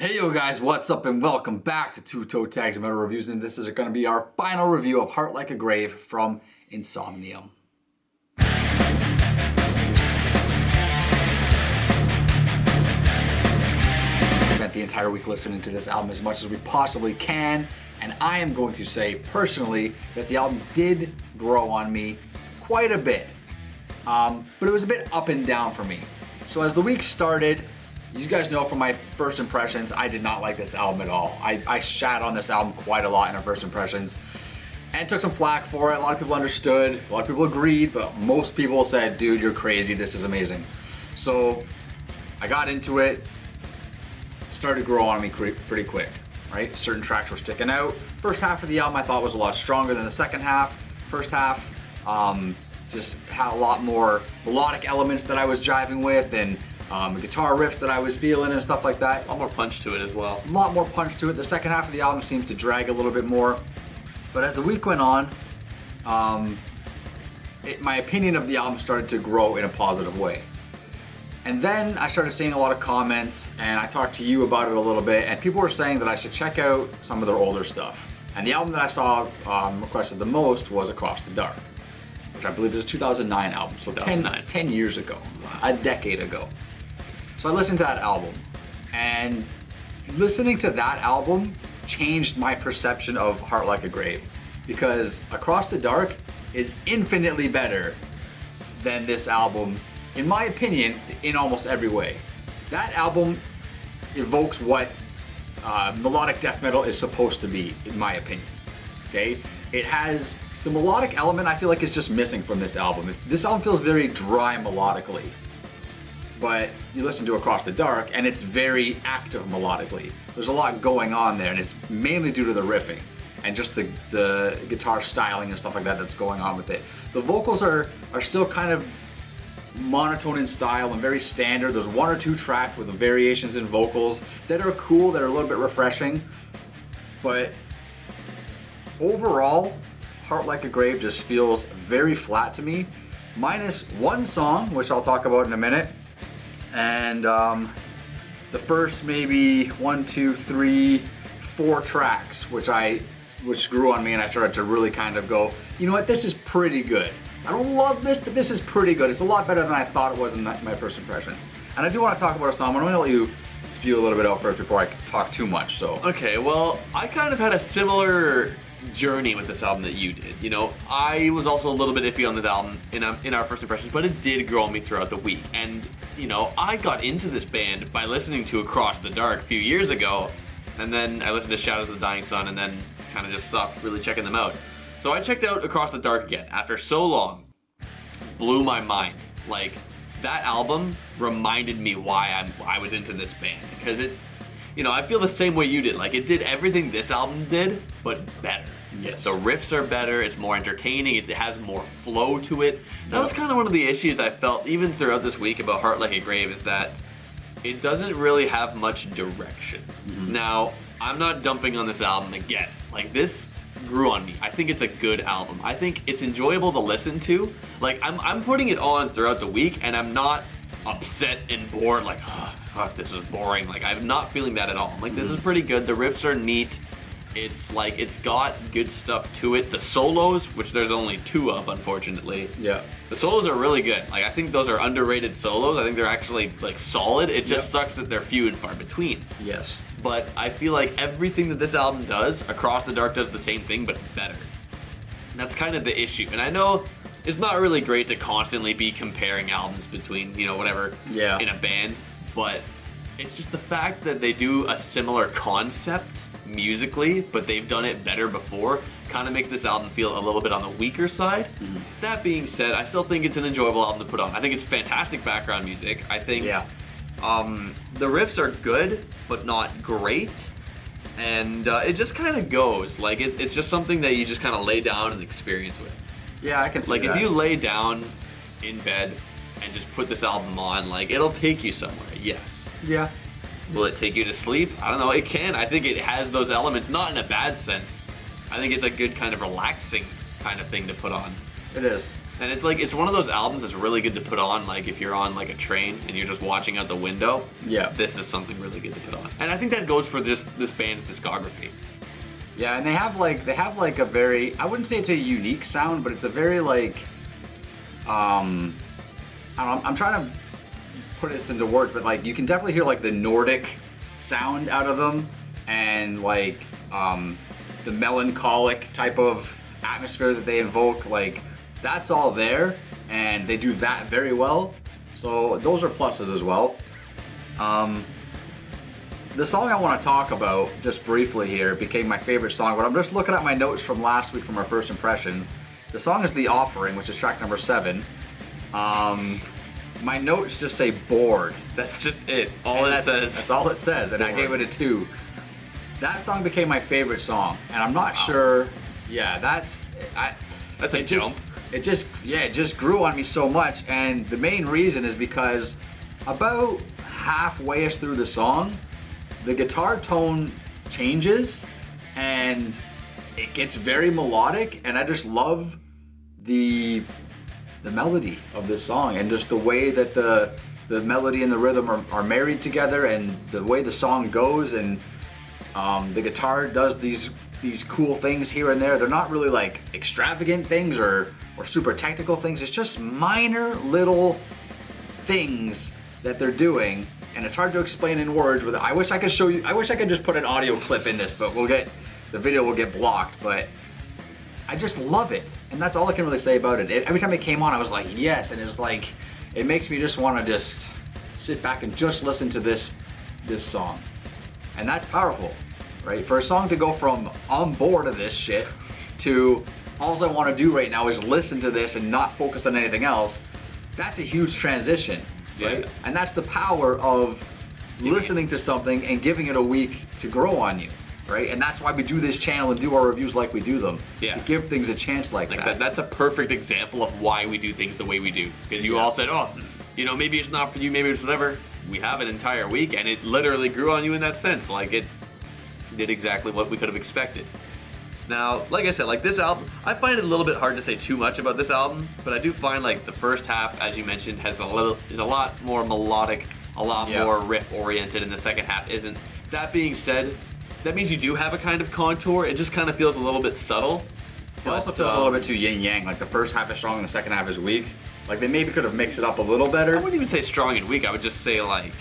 Hey yo guys, what's up and welcome back to Two Toe Tags Metal Reviews, and this is going to be our final review of Heart Like a Grave from Insomnium. Spent the entire week listening to this album as much as we possibly can, and I am going to say personally that the album did grow on me quite a bit, but it was a bit up and down for me. So as the week started, you guys know from my first impressions, I did not like this album at all. I shat on this album quite a lot in our first impressions and took some flack for it. A lot of people understood, a lot of people agreed, but most people said, dude, you're crazy, this is amazing. So I got into it, started to grow on me pretty quick, right? Certain tracks were sticking out. First half of the album I thought was a lot stronger than the second half. First half just had a lot more melodic elements that I was jiving with, and guitar riffs that I was feeling and stuff like that. A lot more punch to it as well. A lot more punch to it. The second half of the album seems to drag a little bit more. But as the week went on, my opinion of the album started to grow in a positive way. And then I started seeing a lot of comments, and I talked to you about it a little bit, and people were saying that I should check out some of their older stuff. And the album that I saw requested the most was Across the Dark, which I believe is a 2009 album, so 10 years ago, a decade ago. So I listened to that album, and listening to that album changed my perception of Heart Like a Grave, because Across the Dark is infinitely better than this album, in my opinion, in almost every way. That album evokes what melodic death metal is supposed to be, in my opinion, okay? It has the melodic element I feel like is just missing from this album. This album feels very dry melodically. But you listen to Across the Dark and it's very active melodically. There's a lot going on there, and it's mainly due to the riffing and just the guitar styling and stuff like that that's going on with it. The vocals are still kind of monotone in style and very standard. There's one or two tracks with the variations in vocals that are cool, that are a little bit refreshing. But overall, Heart Like a Grave just feels very flat to me, minus one song, which I'll talk about in a minute. And the first maybe 1, 2, 3, 4 tracks, which grew on me, and I started to really kind of go, you know what, this is pretty good. I don't love this, but this is pretty good. It's a lot better than I thought it was in my first impression. And I do want to talk about a song, but I'm gonna let you spew a little bit out first before I talk too much. So okay, well, I kind of had a similar journey with this album that you did. You know, I was also a little bit iffy on this album in our first impressions, but it did grow on me throughout the week. And you know, I got into this band by listening to Across the Dark a few years ago, and then I listened to Shadows of the Dying Sun, and then kind of just stopped really checking them out. So I checked out Across the Dark again after so long. Blew my mind. Like, that album reminded me why I was into this band, because it, you know, I feel the same way you did. Like, it did everything this album did, but better. Yes. The riffs are better, it's more entertaining, it has more flow to it. That was kind of one of the issues I felt even throughout this week about Heart Like a Grave, is that it doesn't really have much direction. Mm-hmm. Now, I'm not dumping on this album again. Like, this grew on me. I think it's a good album. I think it's enjoyable to listen to. Like, I'm putting it on throughout the week, and I'm not upset and bored, like, oh, fuck, this is boring. Like, I'm not feeling that at all. Like, this is pretty good. The riffs are neat. It's like, it's got good stuff to it. The solos, which there's only 2 of, unfortunately. Yeah. The solos are really good. Like, I think those are underrated solos. I think they're actually, like, solid. It just sucks that they're few and far between. Yes. But I feel like everything that this album does, Across the Dark does the same thing, but better. And that's kind of the issue. And I know it's not really great to constantly be comparing albums between, you know, whatever, in a band, but it's just the fact that they do a similar concept musically, but they've done it better before, kind of makes this album feel a little bit on the weaker side. Mm-hmm. That being said, I still think it's an enjoyable album to put on. I think it's fantastic background music. I think the riffs are good, but not great. And it just kind of goes. Like, it's just something that you just kind of lay down and experience with. Yeah, I can see like, that. If you lay down in bed and just put this album on, like, it'll take you somewhere, yes. Yeah. Will it take you to sleep? I don't know, it can. I think it has those elements, not in a bad sense. I think it's a good kind of relaxing kind of thing to put on. It is. And it's one of those albums that's really good to put on, like if you're on like a train and you're just watching out the window. Yeah. This is something really good to put on. And I think that goes for this band's discography. Yeah, and they have like a very, I wouldn't say it's a unique sound, but it's a very like, I don't know, I'm trying to put this into words, but like you can definitely hear like the Nordic sound out of them, and like the melancholic type of atmosphere that they invoke, like that's all there, and they do that very well. So those are pluses as well. The song I want to talk about, just briefly here, became my favorite song, but I'm just looking at my notes from last week from our first impressions. The song is The Offering, which is track number 7. My notes just say bored. That's just it. All it says. That's all it says, and bored. I gave it a 2. That song became my favorite song, and I'm not sure. Yeah, that's a jump. It just grew on me so much, and the main reason is because about halfway through the song, the guitar tone changes and it gets very melodic, and I just love the melody of this song, and just the way that the melody and the rhythm are married together, and the way the song goes, and the guitar does these cool things here and there. They're not really like extravagant things or super technical things. It's just minor little things that they're doing, and it's hard to explain in words. But I wish I could show you. I wish I could just put an audio clip in this, but the video will get blocked. But I just love it, and that's all I can really say about it. Every time it came on, I was like, yes, and it's like, it makes me just want to just sit back and just listen to this song, and that's powerful, right? For a song to go from I'm bored of this shit to all I want to do right now is listen to this and not focus on anything else, that's a huge transition. Right? Yeah. And that's the power of listening to something and giving it a week to grow on you, right? And that's why we do this channel and do our reviews like we do them. Yeah. To give things a chance like that. That's a perfect example of why we do things the way we do. Because you all said, oh, maybe it's not for you, maybe it's whatever. We have an entire week, and it literally grew on you in that sense. Like, it did exactly what we could have expected. Now, like I said, like this album, I find it a little bit hard to say too much about this album, but I do find like the first half, as you mentioned, is a lot more melodic, a lot more riff oriented, and the second half isn't. That being said, that means you do have a kind of contour. It just kind of feels a little bit subtle. It also feels a little bit too yin yang. Like the first half is strong and the second half is weak. Like they maybe could have mixed it up a little better. I wouldn't even say strong and weak. I would just say like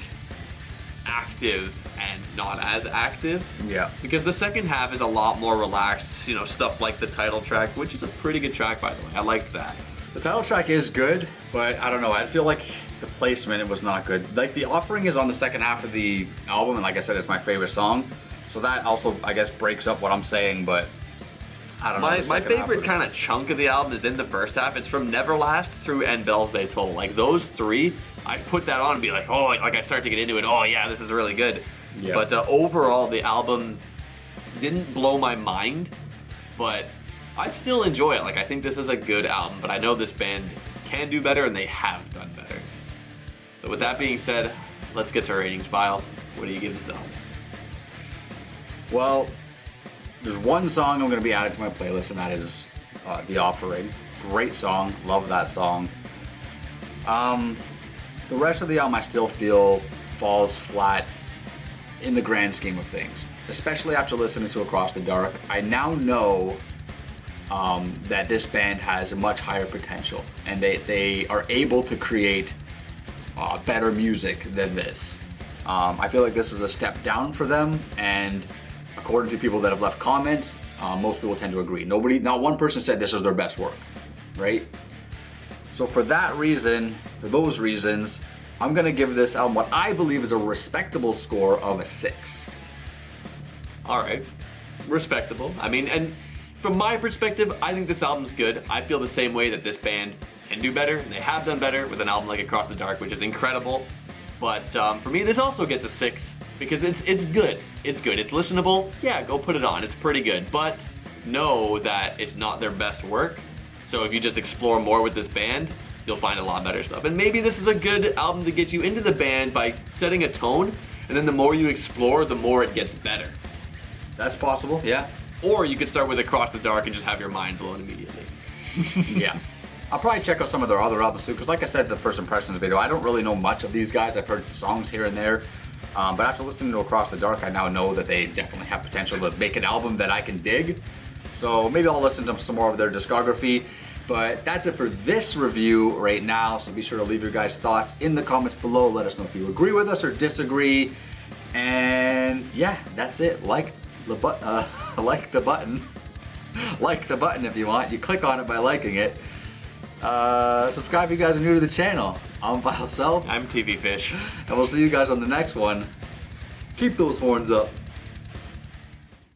active and not as active. Yeah. Because the second half is a lot more relaxed, stuff like the title track, which is a pretty good track, by the way. I like that. The title track is good, but I don't know. I feel like the placement, it was not good. Like The Offering is on the second half of the album, and like I said, it's my favorite song. So that also, I guess, breaks up what I'm saying, but I don't know. My favorite kind of chunk of the album is in the first half. It's from Neverlast through And Bells They Toll. Like those 3, I put that on and be like, oh, like I start to get into it. Oh yeah, this is really good. Yeah. But overall, the album didn't blow my mind, but I still enjoy it. Like, I think this is a good album, but I know this band can do better, and they have done better. So with that being said, let's get to ratings. File. What do you give this album? Well, there's one song I'm going to be adding to my playlist, and that is The Offering. Great song. Love that song. The rest of the album I still feel falls flat in the grand scheme of things, especially after listening to Across the Dark. I now know that this band has a much higher potential, and they are able to create better music than this. I feel like this is a step down for them, and according to people that have left comments, most people tend to agree. Not one person said this is their best work, right? So for those reasons, I'm gonna give this album what I believe is a respectable score of a 6. All right, respectable. I mean, and from my perspective, I think this album's good. I feel the same way that this band can do better, and they have done better with an album like Across the Dark, which is incredible. But for me, this also gets a 6 because it's good. It's good. It's listenable. Yeah, go put it on. It's pretty good. But know that it's not their best work. So if you just explore more with this band, you'll find a lot better stuff. And maybe this is a good album to get you into the band by setting a tone, and then the more you explore, the more it gets better. That's possible, yeah. Or you could start with Across the Dark and just have your mind blown immediately. Yeah. I'll probably check out some of their other albums too, because like I said in the first impressions video, I don't really know much of these guys. I've heard songs here and there, but after listening to Across the Dark, I now know that they definitely have potential to make an album that I can dig. So maybe I'll listen to some more of their discography. But that's it for this review right now, so be sure to leave your guys' thoughts in the comments below. Let us know if you agree with us or disagree. And yeah, that's it. Like the button. Like the button if you want. You click on it by liking it. Subscribe if you guys are new to the channel. I'm Vile Self. I'm TV Fish. And we'll see you guys on the next one. Keep those horns up.